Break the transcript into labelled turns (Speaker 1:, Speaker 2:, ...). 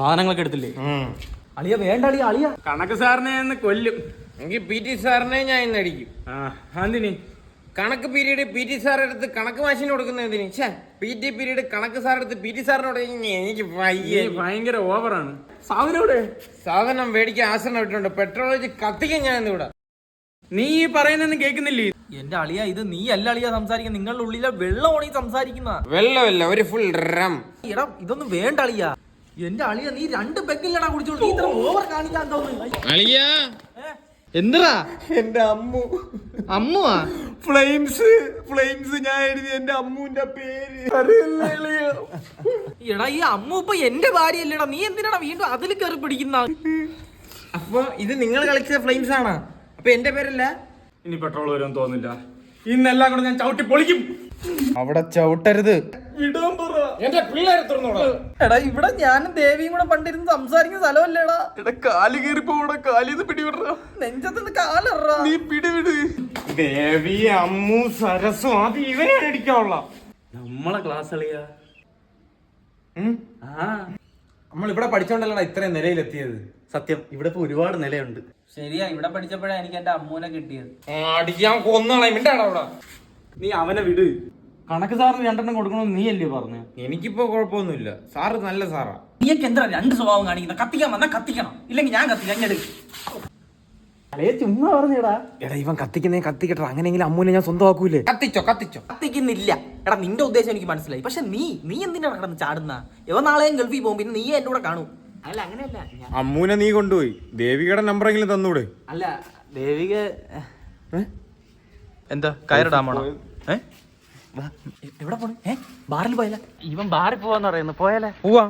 Speaker 1: സാധനങ്ങളൊക്കെ എടുത്തില്ലേ? അളിയ വേണ്ട അളിയ, അളിയ
Speaker 2: കണക്ക് സാറിനെ ഒന്ന് കൊല്ലും.
Speaker 3: എങ്കിൽ പി ടി സാറിനെ ഞാൻ ഇന്ന് അടിക്കും.
Speaker 2: എന്തിന്?
Speaker 3: കണക്ക് പീരീഡ് പി ടി സാർ എടുത്ത് കണക്ക് മാഷിന് കൊടുക്കുന്ന എന്തിന്? പി ടി പീരീഡ് കണക്ക് സാർ എടുത്ത് പി ടി സാറിനോട് എനിക്ക്
Speaker 2: ഭയങ്കര ഓവറാണ്. സാധനം
Speaker 3: സാധനം മേടിക്കാൻ ആശ്രമം ഇട്ടുണ്ട്. പെട്രോൾ വെച്ച് കത്തിക്കാൻ ഞാൻ ഇന്നിവിടെ.
Speaker 2: നീ ഈ പറയുന്നൊന്നും കേൾക്കുന്നില്ലേ?
Speaker 1: എന്റെ അളിയ, ഇത് നീ അല്ല അളിയ സംസാരിക്കുന്ന, നിങ്ങളുടെ ഉള്ളിലെ വെള്ളമാണ് ഈ സംസാരിക്കുന്ന.
Speaker 3: വെള്ളമല്ല, ഒരു ഫുൾ റം.
Speaker 1: എടാ ഇതൊന്നും വേണ്ട അളിയ. എന്റെ അളിയ, നീ 2 പെഗ്ഗില്ലടാ കുടിച്ചോളൂ. നീ ഇത്ര ഓവർ കാണിക്കാൻ
Speaker 3: അളിയാ
Speaker 1: എന്തിനാ?
Speaker 3: എന്റെ അമ്മു.
Speaker 1: അമ്മുവാ?
Speaker 3: ഫ്ലെയിംസ് ഞാൻ എഴുതി എന്റെ അമ്മുവിന്റെ പേര്.
Speaker 1: എടാ ഈ അമ്മു ഇപ്പൊ എന്റെ ഭാര്യയല്ലേടാ, നീ എന്തിനാടാ വീണ്ടും അതിൽ കയറി പിടിക്കുന്ന?
Speaker 3: അപ്പൊ ഇത് നിങ്ങൾ കളിച്ച ഫ്ലെയിംസ് ആണ്, അപ്പൊ എന്റെ പേരല്ല.
Speaker 2: ഇനി പെട്രോൾ വരും തോന്നില്ല. ഇന്നെല്ലാം കൂടെ ഞാൻ ചവിട്ടി പൊളിക്കും.
Speaker 3: അവിടെ ചവിട്ടരുത്.
Speaker 2: ഇടാൻ പറ.
Speaker 3: എന്റെ പിള്ളേരെ തുറന്നോടാ.
Speaker 1: എടാ ഇവിടെ ഞാനും ദേവിയും കൂടെ പണ്ടിരുന്ന് സംസാരിക്കുന്ന സ്ഥലമല്ലേടാ.
Speaker 2: എടാ കാല് കയറിപ്പോ കാലിന്ന് പിടിവിട.
Speaker 1: നെഞ്ചത്തുനിന്ന് കാലറാ.
Speaker 2: നീ പിടിവിട്.
Speaker 3: ദേവി, അമ്മു, സരസു, അത് ഇവനെ അടിക്കാനുള്ള
Speaker 2: നമ്മളെ ക്ലാസ് കളിയാ.
Speaker 3: നമ്മൾ ഇവിടെ പഠിച്ചോണ്ടല്ലടാ ഇത്രയും നിലയിലെത്തിയത്.
Speaker 2: സത്യം, ഇവിടെ ഇപ്പൊ ഒരുപാട് നിലയുണ്ട്.
Speaker 1: ശരിയാ, ഇവിടെ പഠിച്ചപ്പോഴാണ് എനിക്ക് എന്റെ അമ്മൂനെ കിട്ടിയത്.
Speaker 3: അടിക്കാൻ കൊന്നാളെ മിണ്ടാടാ അവിടെ.
Speaker 2: നീ അവനെ വിട്. കണക്ക് സാറിന് 2 കൊടുക്കണമെന്ന് നീ അല്ലേ പറഞ്ഞു?
Speaker 3: എനിക്കിപ്പോ കുഴപ്പമൊന്നുമില്ല, സാറ് നല്ല സാറാ.
Speaker 1: നീയൊക്കെ എന്താ 2 സ്വഭാവം കാണിക്കുന്ന? കത്തിക്കാൻ വന്നാ കത്തിക്കണം, ഇല്ലെങ്കിൽ ഞാൻ കത്തിക്കാൻ.
Speaker 2: ചുമ്മാ പറഞ്ഞടാ.
Speaker 3: എടാ ഇവൻ കത്തിക്കുന്നേ കത്തിക്കട്ടെ, അങ്ങനെയെങ്കിലും അമ്മൂനെ ഞാൻ സ്വന്തമാക്കൂലേ. കത്തിച്ചോ.
Speaker 1: കത്തിക്കുന്നില്ല. എടാ നിന്റെ ഉദ്ദേശം എനിക്ക് മനസ്സിലായി. പക്ഷെ നീ എന്തിനാണ് കിടന്ന് ചാടുന്ന? ഇവ നാളെയും ഗൾഫിൽ പോകും, പിന്നെ നീ എന്റെ കൂടെ കാണൂ. അല്ല അങ്ങനെയല്ല,
Speaker 3: അമ്മൂനെ നീ കൊണ്ടുപോയി ദേവികയുടെ നമ്പറെങ്കിലും തന്നൂടെ?
Speaker 1: അല്ല ദേവിക എന്താ കയറിടാമോ? എവിടെ പോണേ? ബാറിൽ പോയാലോ?
Speaker 2: ഇവൻ ബാറിൽ പോവാന്ന് പറയുന്നു. പോയാലേ
Speaker 3: പോവാ.